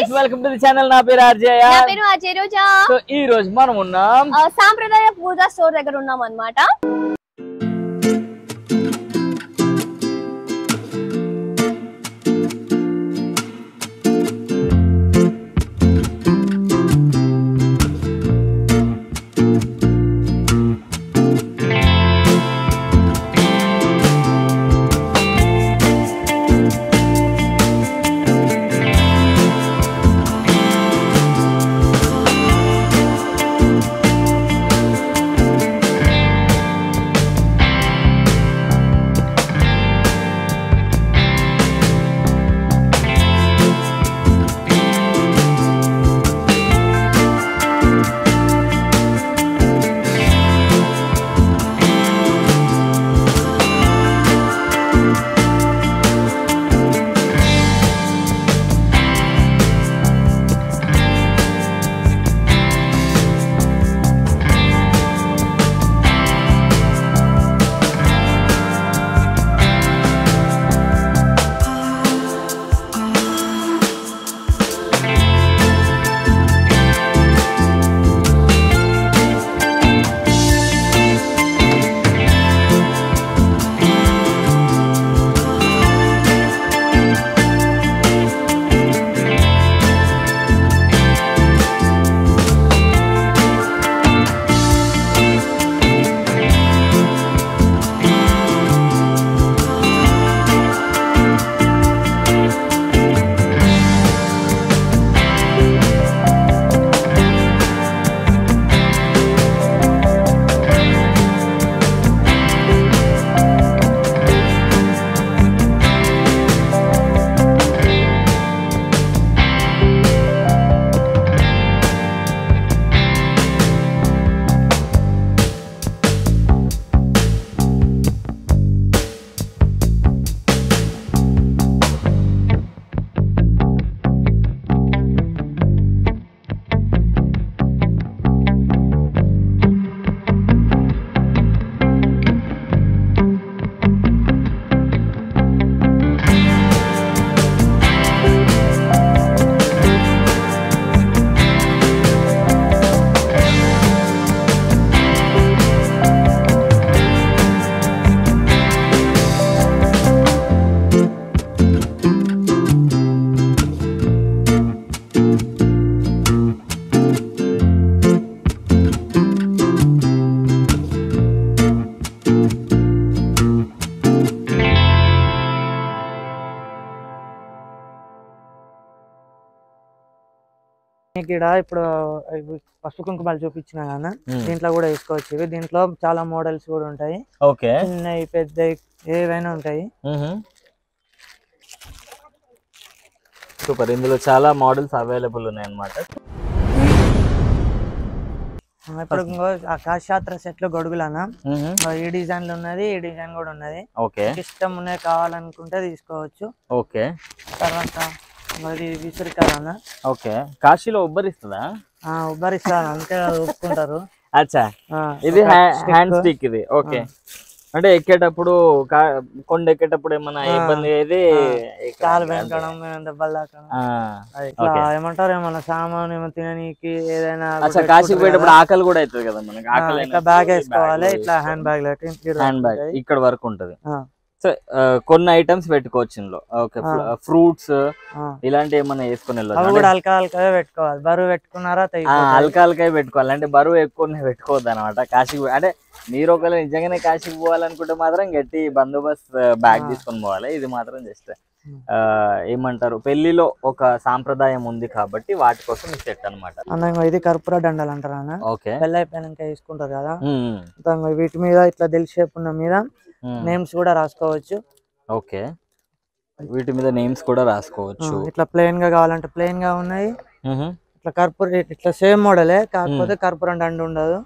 guys, welcome to the channel. నా పేరు RJ. నా పేరు అజయ్ రోజా. సో ఈ రోజు మనం ఉన్నాం సాంప్రదాయ పూజా స్టోర్ దగ్గర ఉన్నాం అన్నమాట. ఇక్కడ ఇప్పుడు పసుపు కుంకుమలు చూపించిన కదా, దీంట్లో కూడా వేసుకోవచ్చు. ఇవి దీంట్లో చాలా మోడల్స్ కూడా ఉంటాయి. చిన్నవి పెద్దవి ఏవైనా ఉంటాయి. సూపర్. ఇందులో చాలా మోడల్స్ అవైలబుల్ ఉన్నాయి అన్నమాట. ఇప్పుడు కాశాత్ర సెట్ లో గొడుగులనా ఈ డిజైన్ లో ఉన్నది, ఈ డిజైన్ కూడా ఉన్నది. ఇష్టం ఉన్నాయి కావాలనుకుంటే తీసుకోవచ్చు. తర్వాత విసురుకారనా. కాశీలో ఉబ్బరిస్తుందా? ఉబ్బరిస్తారు, అంతే ఒప్పుకుంటారు. అచ్చా, ఇది హ్యాండ్ స్టిక్ ఇది. ఓకే, అంటే ఎక్కేటప్పుడు కొండ ఎక్కేటప్పుడు ఏమన్నా ఇబ్బంది అయితే కాలు వెనకడం, దెబ్బలు తాకడం, ఏమంటారు ఏమన్నా సామాన్ ఏమో తిననీకి ఏదైనా. కాశీకి పోయేటప్పుడు ఆకలి కూడా అవుతుంది కదా మనకి. ఇట్లా బ్యాగ్ వేసుకోవాలి, ఇట్లా హ్యాండ్ బ్యాగ్ ఇక్కడ వరకు ఉంటది. సో కొన్ని ఐటమ్స్ పెట్టుకోవచ్చు ఇందులో. ఓకే, ఫ్రూట్స్ ఇలాంటి ఏమన్నా వేసుకుని వెళ్ళాలి. హల్కా పెట్టుకోవాలి. బరువు పెట్టుకున్నారా? హల్కా పెట్టుకోవాలి, అంటే బరువు ఎక్కువ పెట్టుకోవద్దు అనమాట. కాశీకి అంటే మీరు ఒకవేళ నిజంగానే కాశీకి పోవాలనుకుంటే మాత్రం గట్టి బందోబస్తు బ్యాగ్ తీసుకొని పోవాలి. ఇది మాత్రం జస్ట్ ఏమంటారు, పెళ్లిలో ఒక సాంప్రదాయం ఉంది కాబట్టి వాటి కోసం ఈ సెట్ అనమాట. ఇది కర్పూర దండలు అంటారు అన్న. పెళ్లి అయిపోయాక వేసుకుంటారు కదా, వీటి మీద ఇట్లా దిల్ షేప్ ఉన్న మీద నేమ్స్ కూడా రాసుకోవచ్చు. ఓకే, వీటి మీద నేమ్స్ కూడా రాసుకోవచ్చు. ఇట్లా ప్లెయిన్ గా కావాలంటే ప్లెయిన్ గా ఉన్నాయి. ఇట్లా కర్పూర ఇట్లా సేమ్ మోడలే, కాకపోతే కర్పూరం దండ ఉండదు.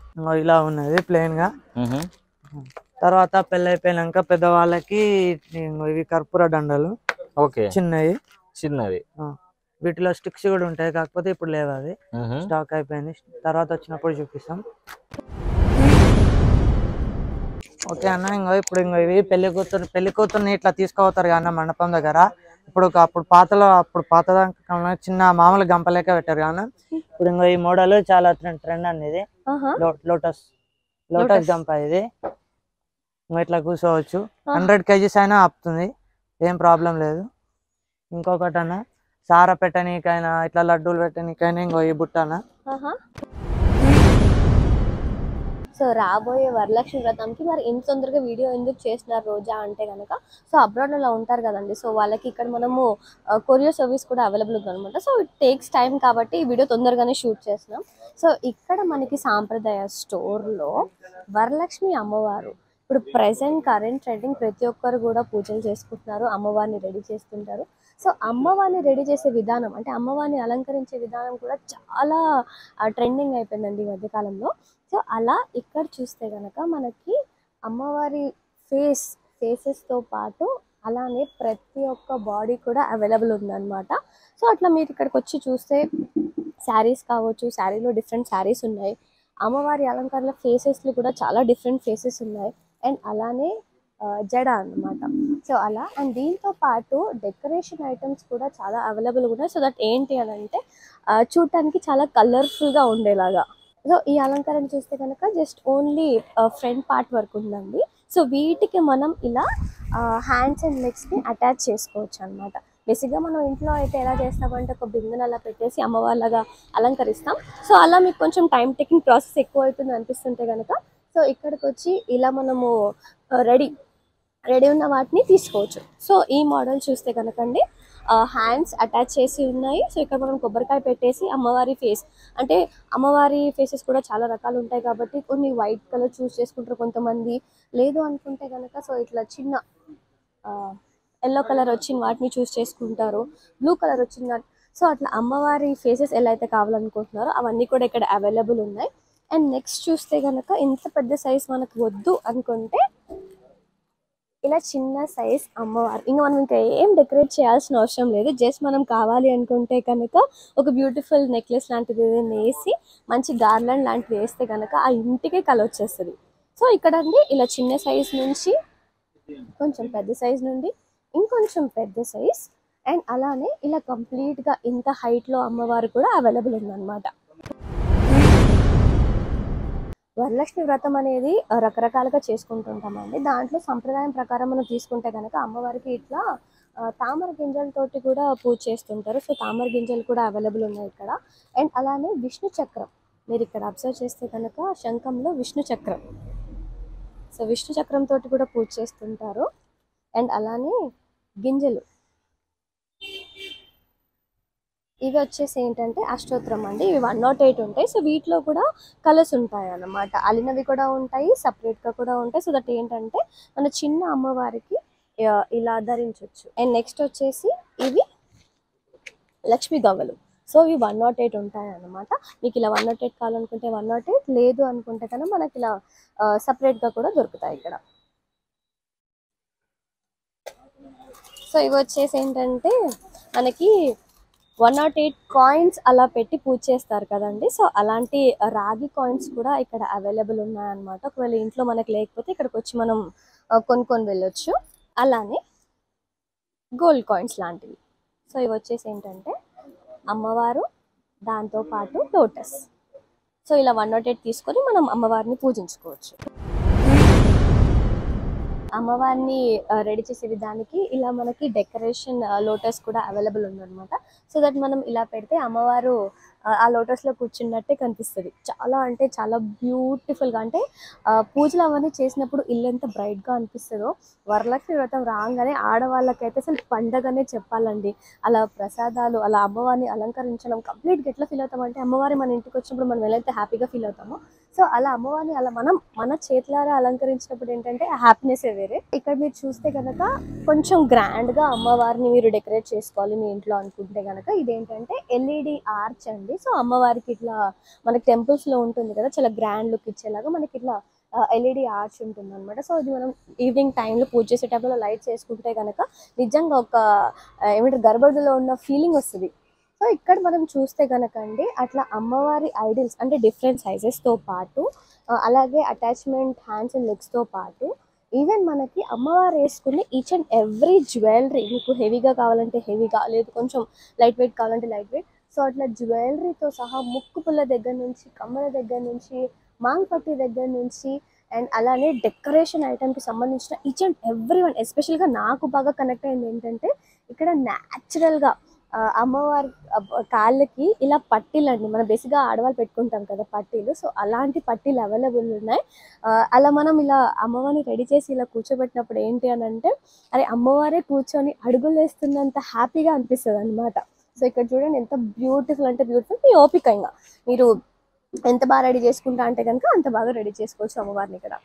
ఇలా ఉన్నది ప్లెయిన్ గా. తర్వాత పెళ్లి అయిపోయినాక పెద్దవాళ్ళకి ఇవి కర్పూర దండలు. ఓకే, చిన్నవి చిన్నవి. వీటిలో స్టిక్స్ కూడా ఉంటాయి, కాకపోతే ఇప్పుడు లేవు, అవి స్టాక్ అయిపోయింది. తర్వాత వచ్చినప్పుడు చూపిస్తాం. ఓకే అన్న, ఇప్పుడు ఇవి పెళ్లి కూతుర్ని ఇట్లా తీసుకుపోతారు కదా మండపం దగ్గర. అప్పుడు పాతదాకా చిన్న మామూలు గంపలేక పెట్టారు కానీ ఇప్పుడు ఇంకా ఈ మోడల్ చాలా ట్రెండ్ అనేది. లోటస్ గంప ఇది. ఇంకా ఇట్లా కూర్చోవచ్చు. 100 kgs అయినా ఆపుతుంది, ఏం ప్రాబ్లం లేదు. ఇంకొకటి అన్న సార పెట్టనీకైనా ఇట్లా లడ్డూలు పెట్టనీకైనా ఇంకో ఈ బుట్టన. సో రాబోయే వరలక్ష్మి వ్రతంకి మరి ఇంత తొందరగా వీడియో ఎందుకు చేస్తున్నారు రోజా అంటే కనుక, సో అబ్రాడ్లో ఉంటారు కదండి, సో వాళ్ళకి ఇక్కడ మనము కొరియర్ సర్వీస్ కూడా అవైలబుల్ ఉందన్నమాట. సో ఇట్ టేక్స్ టైం కాబట్టి ఈ వీడియో తొందరగానే షూట్ చేస్తున్నాం. సో ఇక్కడ మనకి సాంప్రదాయ స్టోర్లో వరలక్ష్మి అమ్మవారు ఇప్పుడు కరెంట్ ట్రెండింగ్ ప్రతి ఒక్కరు కూడా పూజలు చేసుకుంటున్నారు, అమ్మవారిని రెడీ చేస్తుంటారు. సో అమ్మవారిని రెడీ చేసే విధానం అంటే అమ్మవారిని అలంకరించే విధానం కూడా చాలా ట్రెండింగ్ అయిపోయిందండి ఈ మధ్యకాలంలో. సో అలా ఇక్కడ చూస్తే కనుక మనకి అమ్మవారి ఫేసెస్తో పాటు అలానే ప్రతి ఒక్క బాడీ కూడా అవైలబుల్ ఉందన్నమాట. సో అట్లా మీరు ఇక్కడికి వచ్చి చూస్తే శారీస్ కావచ్చు, శారీలో డిఫరెంట్ శారీస్ ఉన్నాయి. అమ్మవారి అలంకారంలో ఫేసెస్లు కూడా చాలా డిఫరెంట్ ఫేసెస్ ఉన్నాయి. అండ్ అలానే జడ అన్నమాట. సో అలా అండ్ దీంతో పాటు డెకరేషన్ ఐటమ్స్ కూడా చాలా అవైలబుల్గా ఉన్నాయి. సో దట్ ఏంటి అని అంటే చూడటానికి చాలా కలర్ఫుల్గా ఉండేలాగా. సో ఈ అలంకరణ చూస్తే కనుక జస్ట్ ఓన్లీ ఫ్రంట్ పార్ట్ వరకు ఉందండి. సో వీటికి మనం ఇలా హ్యాండ్స్ అండ్ లెగ్స్ని అటాచ్ చేసుకోవచ్చు అనమాట. బేసిక్గా మనం ఇంట్లో అయితే ఎలా చేస్తామంటే ఒక బిందెను అలా పెట్టేసి అమ్మవారిలాగా అలంకరిస్తాం. సో అలా మీకు కొంచెం టైం టేకింగ్ ప్రాసెస్ ఎక్కువ అవుతుంది అనిపిస్తుంటే కనుక సో ఇక్కడికి వచ్చి ఇలా మనము రెడీ ఉన్న వాటిని తీసుకోవచ్చు. సో ఈ మోడల్ చూస్తే కనుకండి హ్యాండ్స్ అటాచ్ చేసి ఉన్నాయి. సో ఇక్కడ మనం కొబ్బరికాయ పెట్టేసి అమ్మవారి ఫేస్ అంటే అమ్మవారి ఫేసెస్ కూడా చాలా రకాలు ఉంటాయి కాబట్టి కొన్ని వైట్ కలర్ చూస్ చేసుకుంటారు కొంతమంది, లేదు అనుకుంటే కనుక సో ఇట్లా చిన్న ఎల్లో కలర్ వచ్చిన వాటిని చూస్ చేసుకుంటారు, బ్లూ కలర్ వచ్చిన. సో అట్లా అమ్మవారి ఫేసెస్ ఎలా అయితే కావాలనుకుంటున్నారో అవన్నీ కూడా ఇక్కడ అవైలబుల్ ఉన్నాయి. అండ్ నెక్స్ట్ చూస్తే కనుక ఇంత పెద్ద సైజ్ మనకు వద్దు అనుకుంటే ఇలా చిన్న సైజ్ అమ్మవారు, ఇంకా మనం ఇంకా ఏం డెకరేట్ చేయాల్సిన అవసరం లేదు. జస్ట్ మనం కావాలి అనుకుంటే కనుక ఒక బ్యూటిఫుల్ నెక్లెస్ లాంటిది ఏదైనా వేసి మంచి గార్లాండ్ లాంటిది వేస్తే కనుక ఆ ఇంటికే కళ వచ్చేస్తుంది. సో ఇక్కడ అండి ఇలా చిన్న సైజ్ నుంచి కొంచెం పెద్ద సైజ్ నుండి ఇంకొంచెం పెద్ద సైజ్ అండ్ అలానే ఇలా కంప్లీట్గా ఇంత హైట్లో అమ్మవారు కూడా అవైలబుల్ ఉందన్నమాట. వరలక్ష్మి వ్రతం అనేది రకరకాలుగా చేసుకుంటుంటామండి. దాంట్లో సంప్రదాయం ప్రకారం మనం తీసుకుంటే కనుక అమ్మవారికి ఇట్లా తామర గింజలతోటి కూడా పూజ చేస్తుంటారు. సో తామర గింజలు కూడా అవైలబుల్ ఉన్నాయి ఇక్కడ. అండ్ అలానే విష్ణు చక్రం మీరు ఇక్కడ అబ్జర్వ్ చేస్తే కనుక శంఖంలో విష్ణు చక్రం, సో విష్ణు చక్రం తోటి కూడా పూజ చేస్తుంటారు. అండ్ అలానే గింజలు ఇవి వచ్చేసి ఏంటంటే అష్టోత్తరం అండి, ఇవి 108 ఉంటాయి. సో వీటిలో కూడా కలర్స్ ఉంటాయి అన్నమాట, అలినవి కూడా ఉంటాయి, సపరేట్గా కూడా ఉంటాయి. సో దట్ ఏంటంటే మన చిన్న అమ్మవారికి ఇలా ధరించవచ్చు. అండ్ నెక్స్ట్ వచ్చేసి ఇవి లక్ష్మీ గవ్వలు. సో ఇవి 108 ఉంటాయి అన్నమాట. మీకు ఇలా 108 కావాలనుకుంటే 108, లేదు అనుకుంటే కన్నా మనకి ఇలా సపరేట్గా కూడా దొరుకుతాయి ఇక్కడ. సో ఇవి వచ్చేసి ఏంటంటే మనకి 108 కాయిన్స్ అలా పెట్టి పూజ చేస్తారు కదండి. సో అలాంటి రాగి కాయిన్స్ కూడా ఇక్కడ అవైలబుల్ ఉన్నాయన్నమాట. ఒకవేళ ఇంట్లో మనకి లేకపోతే ఇక్కడికి వచ్చి మనం కొనుక్కొని వెళ్ళొచ్చు. అలానే గోల్డ్ కాయిన్స్ లాంటివి. సో ఇవి వచ్చేసి ఏంటంటే అమ్మవారు దాంతోపాటు లోటస్. సో ఇలా 108 తీసుకొని మనం అమ్మవారిని పూజించుకోవచ్చు. అమ్మవారిని రెడీ చేసే విధానికి ఇలా మనకి డెకరేషన్ లోటస్ కూడా అవైలబుల్ ఉందన్నమాట. సో దట్ మనం ఇలా పెడితే అమ్మవారు ఆ లోటస్లో కూర్చున్నట్టే కనిపిస్తుంది. చాలా అంటే చాలా బ్యూటిఫుల్గా, అంటే పూజలు అవన్నీ చేసినప్పుడు ఇల్లు ఎంత బ్రైట్గా అనిపిస్తుందో వరలక్ష్మి వ్రతం రాగానే ఆడవాళ్ళకైతే అసలు పండగనే చెప్పాలండి. అలా ప్రసాదాలు అలా అమ్మవారిని అలంకరించడం కంప్లీట్గా ఎట్లా ఫీల్ అవుతామంటే అమ్మవారి మన ఇంటికి వచ్చినప్పుడు మనం ఎలా అయితే హ్యాపీగా ఫీల్ అవుతామో సో అలా అమ్మవారిని అలా మనం మన చేతులారా అలంకరించినప్పుడు ఏంటంటే ఆ హ్యాపీనెస్ వేరే. ఇక్కడ మీరు చూస్తే కనుక కొంచెం గ్రాండ్గా అమ్మవారిని మీరు డెకరేట్ చేసుకోవాలి మీ ఇంట్లో అనుకుంటే కనుక ఇదేంటంటే LED ఆర్చ్ అండి. సో అమ్మవారికి ఇట్లా మనకి టెంపుల్స్లో ఉంటుంది కదా చాలా గ్రాండ్ లుక్ ఇచ్చేలాగా మనకి ఇట్లా LED ఆర్చ్ ఉంటుంది అనమాట. సో ఇది మనం ఈవినింగ్ టైంలో పూజ చేసేటప్పుడు లైట్స్ వేసుకుంటే కనుక నిజంగా ఒక ఏమంటారు గర్భగుడిలో ఉన్న ఫీలింగ్ వస్తుంది. సో ఇక్కడ మనం చూస్తే కనుకండి అట్లా అమ్మవారి ఐడిల్స్ అంటే డిఫరెంట్ సైజెస్తో పాటు అలాగే అటాచ్మెంట్ హ్యాండ్స్ అండ్ లెగ్స్తో పాటు ఈవెన్ మనకి అమ్మవారు వేసుకునే ఈచ్ అండ్ ఎవ్రీ జ్యువెలరీ, మీకు హెవీగా కావాలంటే హెవీగా, లేదు కొంచెం లైట్ వెయిట్ కావాలంటే లైట్ వెయిట్, సో అట్లా జ్యువెలరీతో సహా ముక్కు పుల్ల దగ్గర నుంచి, కమ్మల దగ్గర నుంచి, మాంగ్ పట్టి దగ్గర నుంచి, అండ్ అలానే డెకరేషన్ ఐటమ్కి సంబంధించిన ఈచ్ అండ్ ఎవ్రీ వన్. ఎస్పెషల్గా నాకు బాగా కనెక్ట్ అయింది ఏంటంటే ఇక్కడ న్యాచురల్గా అమ్మవారి కాళ్ళకి ఇలా పట్టీలు అండి, మనం బేసిక్గా ఆడవాళ్ళు పెట్టుకుంటాం కదా పట్టీలు, సో అలాంటి పట్టీలు అవైలబుల్ ఉన్నాయి. అలా మనం ఇలా అమ్మవారిని రెడీ చేసి ఇలా కూర్చోబెట్టినప్పుడు ఏంటి అని అంటే, అరే అమ్మవారే కూర్చొని అడుగులు వేస్తున్నంత హ్యాపీగా అనిపిస్తుంది అనమాట. సో ఇక్కడ చూడండి ఎంత బ్యూటిఫుల్ అంటే బ్యూటిఫుల్. మీ ఓపిక, ఇంకా మీరు ఎంత బాగా రెడీ చేసుకుంటా అంటే కనుక అంత బాగా రెడీ చేసుకోవచ్చు అమ్మవారిని ఇక్కడ.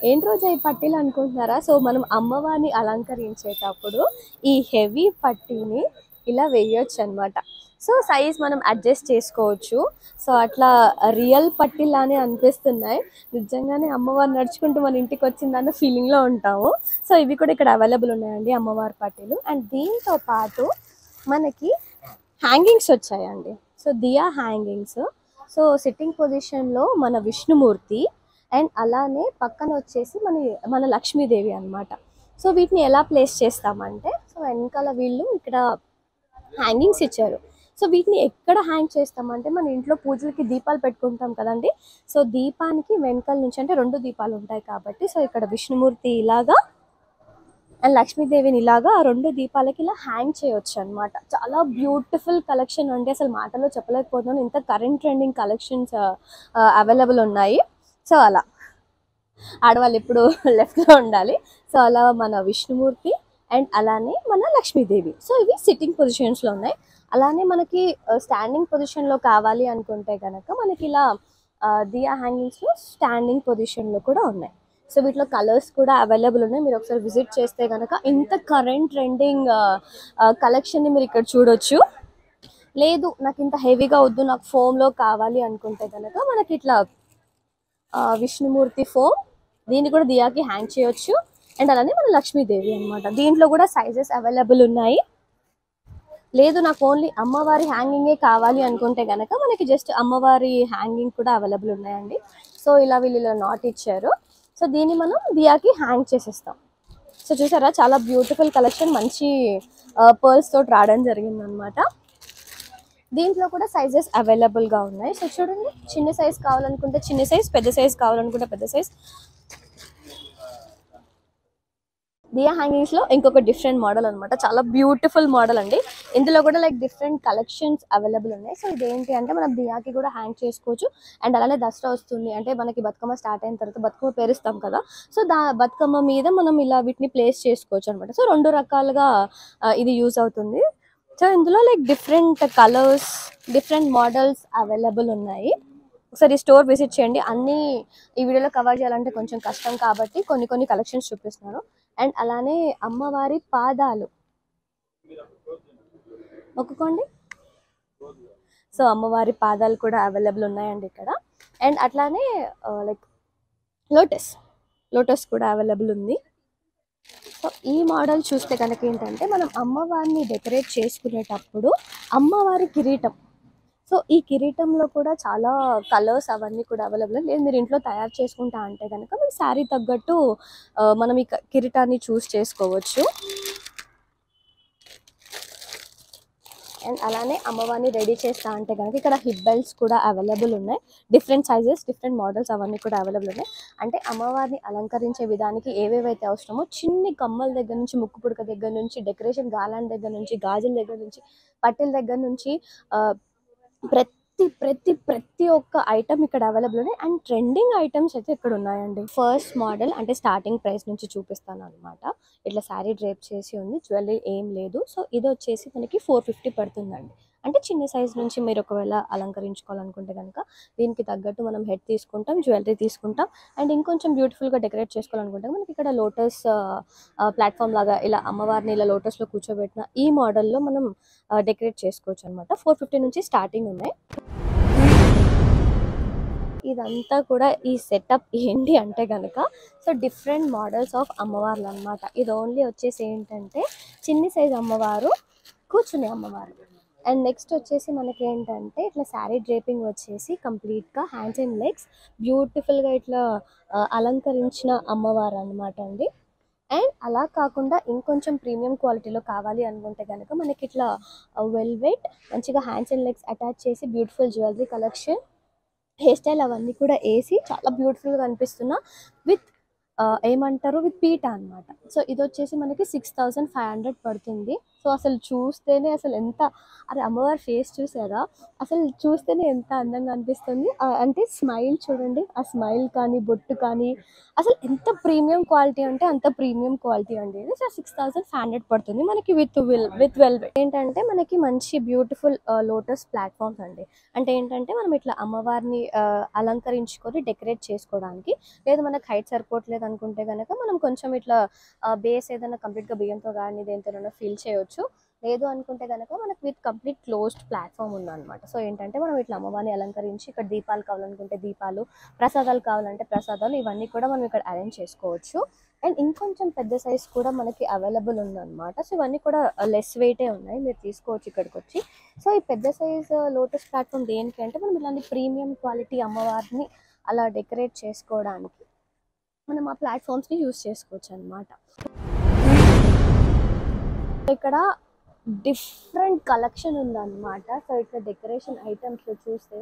ఏంటి రోజా ఈ పట్టీలు అనుకుంటున్నారా? సో మనం అమ్మవారిని అలంకరించేటప్పుడు ఈ హెవీ పట్టీని ఇలా వేయొచ్చు అనమాట. సో సైజ్ మనం అడ్జస్ట్ చేసుకోవచ్చు. సో అట్లా రియల్ పట్టీలానే అనిపిస్తున్నాయి. నిజంగానే అమ్మవారు నడుచుకుంటూ మన ఇంటికి వచ్చిందన్న ఫీలింగ్లో ఉంటాము. సో ఇవి కూడా ఇక్కడ అవైలబుల్ ఉన్నాయండి అమ్మవారి పట్టీలు. అండ్ దీంతో పాటు మనకి హ్యాంగింగ్స్ వచ్చాయండి. సో దియా హ్యాంగింగ్స్. సో సిట్టింగ్ పొజిషన్లో మన విష్ణుమూర్తి, అండ్ అలానే పక్కన వచ్చేసి మన లక్ష్మీదేవి అనమాట. సో వీటిని ఎలా ప్లేస్ చేస్తామంటే, సో వెనకాల వీళ్ళు ఇక్కడ హ్యాంగింగ్స్ ఇచ్చారు. సో వీటిని ఎక్కడ హ్యాంగ్ చేస్తామంటే, మన ఇంట్లో పూజలకి దీపాలు పెట్టుకుంటాం కదండి, సో దీపానికి వెనకాల నుంచి, అంటే 2 దీపాలు ఉంటాయి కాబట్టి, సో ఇక్కడ విష్ణుమూర్తి ఇలాగా అండ్ లక్ష్మీదేవిని ఇలాగా ఆ 2 దీపాలకి ఇలా హ్యాంగ్ చేయొచ్చు అనమాట. చాలా బ్యూటిఫుల్ కలెక్షన్ అండి, అసలు మాటలో చెప్పలేకపోతున్నాను, ఇంత కరెంట్ ట్రెండింగ్ కలెక్షన్స్ అవైలబుల్ ఉన్నాయి. సో అలా ఆడవాళ్ళు ఎప్పుడు లెఫ్ట్లో ఉండాలి. సో అలా మన విష్ణుమూర్తి అండ్ అలానే మన లక్ష్మీదేవి. సో ఇవి సిట్టింగ్ పొజిషన్స్లో ఉన్నాయి. అలానే మనకి స్టాండింగ్ పొజిషన్లో కావాలి అనుకుంటే కనుక మనకి ఇలా దియా హ్యాంగింగ్స్లో స్టాండింగ్ పొజిషన్లో కూడా ఉన్నాయి. సో వీటిలో కలర్స్ కూడా అవైలబుల్ ఉన్నాయి. మీరు ఒకసారి విజిట్ చేస్తే కనుక ఇంత కరెంట్ ట్రెండింగ్ కలెక్షన్ని మీరు ఇక్కడ చూడొచ్చు. లేదు నాకు ఇంత హెవీగా వద్దు, నాకు ఫోమ్లో కావాలి అనుకుంటే కనుక మనకి ఇట్లా విష్ణుమూర్తి ఫోమ్, దీన్ని కూడా దియాకి హ్యాంగ్ చేయొచ్చు. అండ్ అలానే మన లక్ష్మీదేవి అనమాట. దీంట్లో కూడా సైజెస్ అవైలబుల్ ఉన్నాయి. లేదు నాకు ఓన్లీ అమ్మవారి హ్యాంగింగే కావాలి అనుకుంటే కనుక మనకి జస్ట్ అమ్మవారి హ్యాంగింగ్ కూడా అవైలబుల్ ఉన్నాయండి. సో ఇలా వీళ్ళు ఇలా నాట్ ఇచ్చారు. సో దీన్ని మనం దియాకి హ్యాంగ్ చేసేస్తాం. సో చూసారా చాలా బ్యూటిఫుల్ కలెక్షన్, మంచి పర్ల్స్ తోటి రావడం జరిగింది అనమాట. దీంట్లో కూడా సైజెస్ అవైలబుల్గా ఉన్నాయి. సో చూడండి, చిన్న సైజ్ కావాలనుకుంటే చిన్న సైజ్, పెద్ద సైజ్ కావాలనుకుంటే పెద్ద సైజ్. దియా హ్యాంగింగ్స్లో ఇంకొక డిఫరెంట్ మోడల్ అనమాట, చాలా బ్యూటిఫుల్ మోడల్ అండి. ఇందులో కూడా లైక్ డిఫరెంట్ కలెక్షన్స్ అవైలబుల్ ఉన్నాయి. సో ఇదేంటి అంటే మనం దియాకి కూడా హ్యాంగ్ చేసుకోవచ్చు. అండ్ అలానే దసరా వస్తుంది అంటే మనకి బతుకమ్మ స్టార్ట్ అయిన తర్వాత బతుకమ్మ పేరుస్తాం కదా, సో బతుకమ్మ మీద మనం ఇలా వీటిని ప్లేస్ చేసుకోవచ్చు అనమాట. సో 2 రకాలుగా ఇది యూజ్ అవుతుంది. సో ఇందులో like different colours, different models available ఉన్నాయి. ఒకసారి స్టోర్ విజిట్ చేయండి. అన్నీ ఈ వీడియోలో కవర్ చేయాలంటే కొంచెం కష్టం కాబట్టి కొన్ని కలెక్షన్స్ చూపిస్తున్నాను. అండ్ అలానే అమ్మవారి పాదాలు మొక్కుకోండి. సో అమ్మవారి పాదాలు కూడా అవైలబుల్ ఉన్నాయండి ఇక్కడ. అండ్ అట్లానే లైక్ లోటస్ కూడా అవైలబుల్ ఉంది. సో ఈ మోడల్ చూస్తే కనుక ఏంటంటే మనం అమ్మవారిని డెకరేట్ చేసుకునేటప్పుడు అమ్మవారి కిరీటం, సో ఈ కిరీటంలో కూడా చాలా కలర్స్ అవన్నీ కూడా అవైలబుల్. లేదు మీరు ఇంట్లో తయారు చేసుకుంటా అంటే కనుక మన శారీ తగ్గట్టు మనం ఈ కిరీటాన్ని చూస్ చేసుకోవచ్చు. అండ్ అలానే అమ్మవారిని రెడీ చేస్తా అంటే కనుక ఇక్కడ హిప్ బెల్ట్స్ కూడా అవైలబుల్ ఉన్నాయి. డిఫరెంట్ సైజెస్, డిఫరెంట్ మోడల్స్ అవన్నీ కూడా అవైలబుల్ ఉన్నాయి. అంటే అమ్మవారిని అలంకరించే విధానికి ఏవేవైతే అవసరమో చిన్ని కమ్మల దగ్గర నుంచి, ముక్కు పుడక దగ్గర నుంచి, డెకరేషన్ గాలాండ్ దగ్గర నుంచి, గాజుల దగ్గర నుంచి, పట్టెల దగ్గర నుంచి ప్రతి ఒక్క ఐటమ్ ఇక్కడ అవైలబుల్ ఉన్నాయి. అండ్ ట్రెండింగ్ ఐటమ్స్ అయితే ఇక్కడ ఉన్నాయండి. ఫస్ట్ మోడల్ అంటే స్టార్టింగ్ ప్రైస్ నుంచి చూపిస్తాను అనమాట. ఇట్లా శారీ డ్రేప్ చేసి ఉంది, జ్యువెలరీ ఏం లేదు. సో ఇది వచ్చేసి మనకి 450 పడుతుందండి. అంటే చిన్న సైజ్ నుంచి మీరు ఒకవేళ అలంకరించుకోవాలనుకుంటే కనుక దీనికి తగ్గట్టు మనం హెడ్ తీసుకుంటాం, జ్యువెలరీ తీసుకుంటాం. అండ్ ఇంకొంచెం బ్యూటిఫుల్గా డెకరేట్ చేసుకోవాలనుకుంటే మనకి ఇక్కడ లోటస్ ప్లాట్ఫామ్ లాగా ఇలా అమ్మవారిని ఇలా లోటస్లో కూర్చోబెట్టిన ఈ మోడల్లో మనం డెకరేట్ చేసుకోవచ్చు అనమాట. 450 నుంచి స్టార్టింగ్ ఉన్నాయి. ఇదంతా కూడా ఈ సెటప్ ఏంటి అంటే కనుక సో డిఫరెంట్ మోడల్స్ ఆఫ్ అమ్మవార్లు అనమాట. ఇది ఓన్లీ వచ్చేసి ఏంటంటే చిన్ని సైజ్ అమ్మవారు, కూర్చునే అమ్మవారు, అండ్ నెక్స్ట్ వచ్చేసి మనకి ఏంటంటే ఇట్లా శారీ డ్రేపింగ్ వచ్చేసి కంప్లీట్గా హ్యాండ్స్ అండ్ లెగ్స్ బ్యూటిఫుల్గా ఇట్లా అలంకరించిన అమ్మవారు అనమాట అండి. అండ్ అలా కాకుండా ఇంకొంచెం ప్రీమియం క్వాలిటీలో కావాలి అనుకుంటే కనుక మనకి ఇట్లా వెల్వెట్ మంచిగా హ్యాండ్స్ అండ్ లెగ్స్ అటాచ్ చేసి beautiful jewellery collection, hair style అవన్నీ కూడా వేసి చాలా బ్యూటిఫుల్గా కనిపిస్తున్న విత్ ఏమంటారు విత్ పీట అనమాట. సో ఇది వచ్చేసి మనకి 6500 పడుతుంది. సో అసలు చూస్తేనే అసలు ఎంత, అరే అమ్మవారి ఫేస్ చూసారా, అసలు చూస్తేనే ఎంత అందంగా అనిపిస్తుంది. అంటే స్మైల్ చూడండి, ఆ స్మైల్ కానీ బొట్టు కానీ అసలు ఎంత ప్రీమియం క్వాలిటీ అంటే అంత ప్రీమియం క్వాలిటీ అండి ఇది. సో 6500 పడుతుంది మనకి విత్ వెల్వెట్. ఏంటంటే మనకి మంచి బ్యూటిఫుల్ లోటస్ ప్లాట్ఫామ్స్ అండి. అంటే ఏంటంటే మనం ఇట్లా అమ్మవారిని అలంకరించుకొని డెకరేట్ చేసుకోవడానికి, లేదు మనకు హైట్ సరిపోవట్లేదు అనుకుంటే కనుక మనం కొంచెం ఇట్లా బేస్ ఏదైనా కంప్లీట్గా బియ్యంతో కానీ దేంతోనైనా ఫిల్ చేయొచ్చు. లేదు అనుకుంటే కనుక మనకు విత్ కంప్లీట్ క్లోజ్డ్ ప్లాట్ఫామ్ ఉందన్నమాట. సో ఏంటంటే మనం ఇట్లా అమ్మవారిని అలంకరించి ఇక్కడ దీపాలు కావాలనుకుంటే దీపాలు, ప్రసాదాలు కావాలంటే ప్రసాదాలు, ఇవన్నీ కూడా మనం ఇక్కడ అరేంజ్ చేసుకోవచ్చు. అండ్ ఇంకొంచెం పెద్ద సైజ్ కూడా మనకి అవైలబుల్ ఉందన్నమాట. సో ఇవన్నీ కూడా లెస్ వెయిటే ఉన్నాయి, మీరు తీసుకోవచ్చు ఇక్కడికి వచ్చి. సో ఈ పెద్ద సైజ్ లోటస్ ప్లాట్ఫామ్ దేనికి అంటే మనం ఇలాంటి ప్రీమియం క్వాలిటీ అమ్మవారిని అలా డెకరేట్ చేసుకోవడానికి మనం ఆ ప్లాట్ఫామ్స్ని యూజ్ చేసుకోవచ్చు అనమాట. ఇక్కడ డిఫరెంట్ కలెక్షన్ ఉందన్నమాట. సో ఇక్కడ డెకరేషన్ ఐటమ్స్లో చూస్తే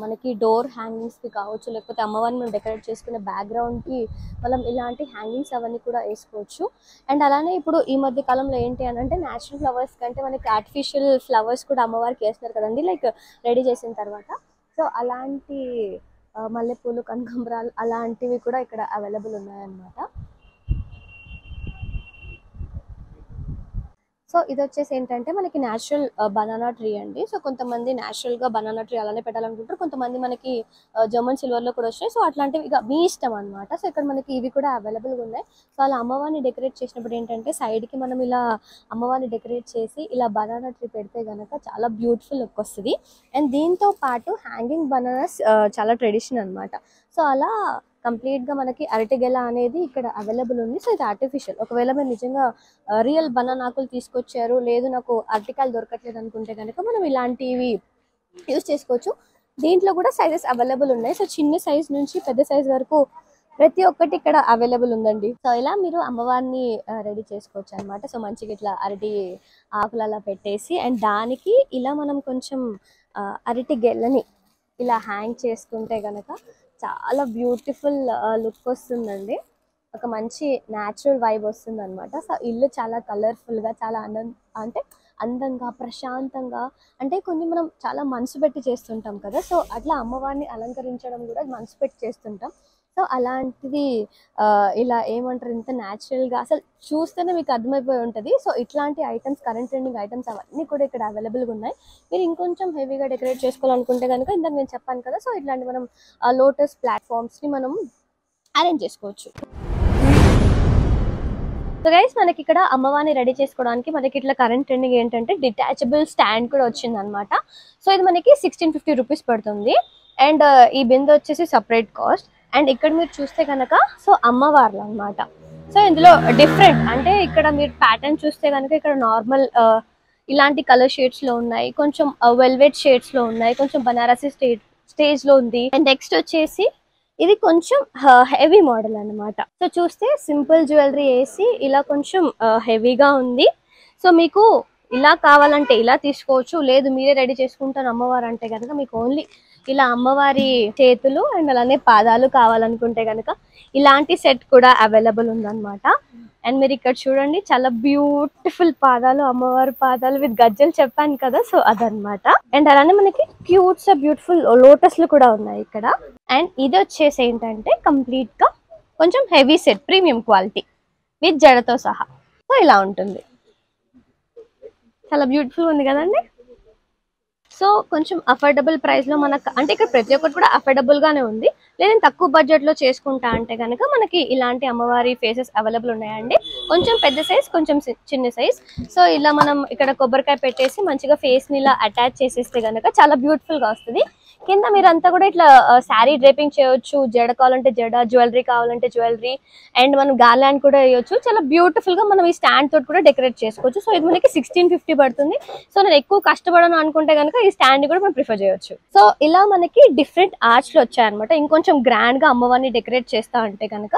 మనకి డోర్ హ్యాంగింగ్స్కి కావచ్చు, లేకపోతే అమ్మవారిని మనం డెకరేట్ చేసుకునే బ్యాక్గ్రౌండ్కి మనం ఇలాంటి హ్యాంగింగ్స్ అవన్నీ కూడా వేసుకోవచ్చు. అండ్ అలానే ఇప్పుడు ఈ మధ్య కాలంలో ఏంటి అని అంటే న్యాచురల్ ఫ్లవర్స్ కంటే మనకి ఆర్టిఫిషియల్ ఫ్లవర్స్ కూడా అమ్మవారికి వేస్తున్నారు కదండి, లైక్ రెడీ చేసిన తర్వాత. సో అలాంటి మల్లెపూలు, కనకాంబరాలు అలాంటివి కూడా ఇక్కడ అవైలబుల్ ఉన్నాయన్నమాట. సో ఇది వచ్చేసి ఏంటంటే మనకి న్యాచురల్ బనానా ట్రీ అండి. సో కొంతమంది న్యాచురల్గా బనానా ట్రీ అలానే పెట్టాలనుకుంటారు, కొంతమంది మనకి జర్మన్ సిల్వర్లో కూడా వచ్చినాయి. సో అట్లాంటివి ఇక మీ ఇష్టం అనమాట. సో ఇక్కడ మనకి ఇవి కూడా అవైలబుల్గా ఉన్నాయి. సో అలా అమ్మవారిని డెకరేట్ చేసినప్పుడు ఏంటంటే సైడ్కి మనం ఇలా అమ్మవారిని డెకరేట్ చేసి ఇలా బనానా ట్రీ పెడితే కనుక చాలా బ్యూటిఫుల్ లుక్ వస్తుంది. అండ్ దీంతో పాటు హ్యాంగింగ్ బనానాస్ చాలా ట్రెడిషన్ అనమాట. సో అలా కంప్లీట్గా మనకి అరటిగెల అనేది ఇక్కడ అవైలబుల్ ఉంది. సో ఇది ఆర్టిఫిషియల్. ఒకవేళ మీరు నిజంగా రియల్ బనానాకులు తీసుకొచ్చారు, లేదు నాకు అరటికాయలు దొరకట్లేదు అనుకుంటే కనుక మనం ఇలాంటివి యూజ్ చేసుకోవచ్చు. దీంట్లో కూడా సైజెస్ అవైలబుల్ ఉన్నాయి. సో చిన్న సైజ్ నుంచి పెద్ద సైజ్ వరకు ప్రతి ఒక్కటి ఇక్కడ అవైలబుల్ ఉందండి. సో ఇలా మీరు అమ్మవారిని రెడీ చేసుకోవచ్చు అనమాట. సో మంచిగా ఇట్లా అరటి ఆకులు అలా పెట్టేసి అండ్ దానికి ఇలా మనం కొంచెం అరటి గెల్లని ఇలా హ్యాంగ్ చేసుకుంటే కనుక చాలా బ్యూటిఫుల్ లుక్ వస్తుందండి. ఒక మంచి న్యాచురల్ వైబ్ వస్తుంది అనమాట. సో ఇల్లు చాలా కలర్ఫుల్గా, చాలా అందంగా ప్రశాంతంగా, అంటే కొన్ని మనం చాలా మనసు పెట్టి చేస్తుంటాం కదా. సో అట్లా అమ్మవారిని అలంకరించడం కూడా మనసు పెట్టి చేస్తుంటాం. సో అలాంటిది ఇలా ఏమంటారు ఇంత న్యాచురల్గా అసలు చూస్తేనే మీకు అర్థమైపోయి ఉంటుంది. సో ఇట్లాంటి ఐటమ్స్, కరెంట్ ట్రెండింగ్ ఐటమ్స్ అవన్నీ కూడా ఇక్కడ అవైలబుల్గా ఉన్నాయి. మీరు ఇంకొంచెం హెవీగా డెకరేట్ చేసుకోవాలనుకుంటే కనుక ఇందాక నేను చెప్పాను కదా, సో ఇట్లాంటి మనం లోటస్ ప్లాట్ఫామ్స్ని మనం అరేంజ్ చేసుకోవచ్చు. సో గైస్ మనకి ఇక్కడ అమ్మవారిని రెడీ చేసుకోవడానికి మనకి ఇట్లా కరెంట్ ట్రెండింగ్ ఏంటంటే డిటాచబుల్ స్టాండ్ కూడా వచ్చింది అనమాట. సో ఇది మనకి 1650 రూపీస్ పడుతుంది. అండ్ ఈ బిందె వచ్చేసి సపరేట్ కాస్ట్. అండ్ ఇక్కడ మీరు చూస్తే కనుక సో అమ్మవార్లు అనమాట. సో ఇందులో డిఫరెంట్ అంటే ఇక్కడ మీరు ప్యాటర్న్ చూస్తే కనుక ఇక్కడ నార్మల్ ఇలాంటి కలర్ షేడ్స్లో ఉన్నాయి, కొంచెం వెల్వెట్ షేడ్స్లో ఉన్నాయి, కొంచెం బనారసి స్టేజ్లో ఉంది. అండ్ నెక్స్ట్ వచ్చేసి ఇది కొంచెం హెవీ మోడల్ అనమాట. సో చూస్తే సింపుల్ జ్యువెలరీ వేసి ఇలా కొంచెం హెవీగా ఉంది. సో మీకు ఇలా కావాలంటే ఇలా తీసుకోవచ్చు, లేదు మీరే రెడీ చేసుకుంటాను అమ్మవారు అంటే కనుక మీకు ఓన్లీ ఇలా అమ్మవారి చేతులు అండ్ అలానే పాదాలు కావాలనుకుంటే కనుక ఇలాంటి సెట్ కూడా అవైలబుల్ ఉందన్నమాట. అండ్ మీరు ఇక్కడ చూడండి చాలా బ్యూటిఫుల్ పాదాలు, అమ్మవారి పాదాలు విత్ గజ్జలు చెప్పాను కదా, సో అదనమాట. అండ్ అలానే మనకి క్యూట్స్ బ్యూటిఫుల్ లోటస్లు కూడా ఉన్నాయి ఇక్కడ. అండ్ ఇది వచ్చేసి ఏంటంటే కంప్లీట్ గా కొంచెం heavy set, premium quality with జడతో సహా. సో ఇలా ఉంటుంది, చాలా బ్యూటిఫుల్ ఉంది కదండి. సో కొంచెం అఫోర్డబుల్ ప్రైస్లో మనకు అంటే ఇక్కడ ప్రతి ఒక్కటి కూడా అఫోర్డబుల్గానే ఉంది. లేదంటే తక్కువ బడ్జెట్లో చేసుకుంటా అంటే కనుక మనకి ఇలాంటి అమ్మవారి ఫేసెస్ అవైలబుల్ ఉన్నాయండి. కొంచెం పెద్ద సైజ్, కొంచెం చిన్న సైజ్. సో ఇలా మనం ఇక్కడ కొబ్బరికాయ పెట్టేసి మంచిగా ఫేస్ని ఇలా అటాచ్ చేసేస్తే కనుక చాలా బ్యూటిఫుల్గా వస్తుంది. కింద మీరంతా కూడా ఇట్లా శారీ డ్రేపింగ్ చేయొచ్చు, జడ కావాలంటే జడ, జ్యువెలరీ కావాలంటే జ్యువెలరీ, అండ్ మనం గార్లాండ్ కూడా వేయొచ్చు. చాలా బ్యూటిఫుల్ గా మనం ఈ స్టాండ్ తోటి కూడా డెకరేట్ చేసుకోవచ్చు. సో ఇది మనకి 1650 పడుతుంది. సో నేను ఎక్కువ కష్టపడను అనుకుంటే కనుక ఈ స్టాండ్ కూడా మనం ప్రిఫర్ చేయొచ్చు. సో ఇలా మనకి డిఫరెంట్ ఆర్ట్స్ లో వచ్చాయన్నమాట. ఇంకొంచెం గ్రాండ్ గా అమ్మవారిని డెకరేట్ చేస్తా అంటే కనుక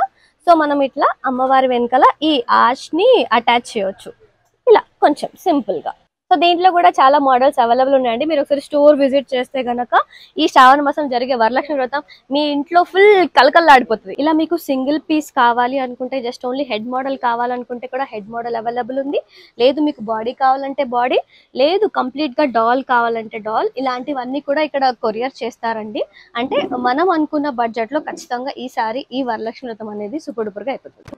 సో మనం ఇట్లా అమ్మవారి వెనకాల ఈ ఆర్చ్ ని అటాచ్ చేయొచ్చు ఇలా కొంచెం సింపుల్ గా. సో దీంట్లో కూడా చాలా మోడల్స్ అవైలబుల్ ఉన్నాయండి. మీరు ఒకసారి స్టోర్ విజిట్ చేస్తే గనక ఈ శ్రావణ మాసం జరిగే వరలక్ష్మి వ్రతం మీ ఇంట్లో ఫుల్ కలకల్లాడిపోతుంది. ఇలా మీకు సింగిల్ పీస్ కావాలి అనుకుంటే, జస్ట్ ఓన్లీ హెడ్ మోడల్ కావాలనుకుంటే కూడా హెడ్ మోడల్ అవైలబుల్ ఉంది. లేదు మీకు బాడీ కావాలంటే బాడీ, లేదు కంప్లీట్ గా డాల్ కావాలంటే డాల్, ఇలాంటివన్నీ కూడా ఇక్కడ కొరియర్ చేస్తారండి. అంటే మనం అనుకున్న బడ్జెట్ లో ఖచ్చితంగా ఈసారి ఈ వరలక్ష్మి వ్రతం అనేది సూపర్ డూపర్ గా అయిపోతుంది.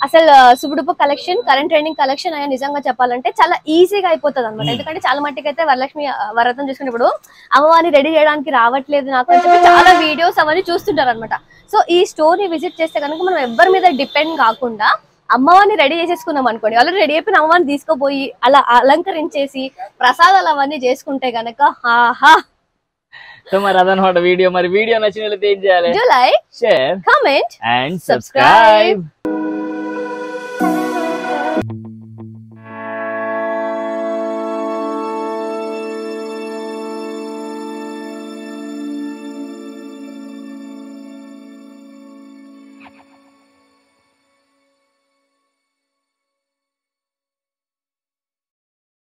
అసలు సుబుడుపు కలెక్షన్, కరెంట్ ట్రెండింగ్ కలెక్షన్ అయ్యా నిజంగా చెప్పాలంటే చాలా ఈజీగా అయిపోతుంది అనమాట. ఎందుకంటే చాలా మట్టికి అయితే వరలక్ష్మి వ్రతం చూసుకున్నప్పుడు అమ్మవారిని రెడీ చేయడానికి రావట్లేదు నాకు అని చెప్పి చాలా వీడియోస్ అవన్నీ చూస్తుంటారు అనమాట. సో ఈ స్టోర్ ని విజిట్ చేస్తే కనుక మనం ఎవరి మీద డిపెండ్ కాకుండా అమ్మవారిని రెడీ చేసేసుకున్నాం అనుకోండి, ఆల్రెడీ రెడీ అయిపోయిన అమ్మవారిని తీసుకుపోయి అలా అలంకరించేసి ప్రసాదాలు అవన్నీ చేసుకుంటే గనక హాహా. సో మరి అదనమాట వీడియో. మరి వీడియో నచ్చినట్లయితే ఏం చేయాలి? Do like, share, comment and subscribe.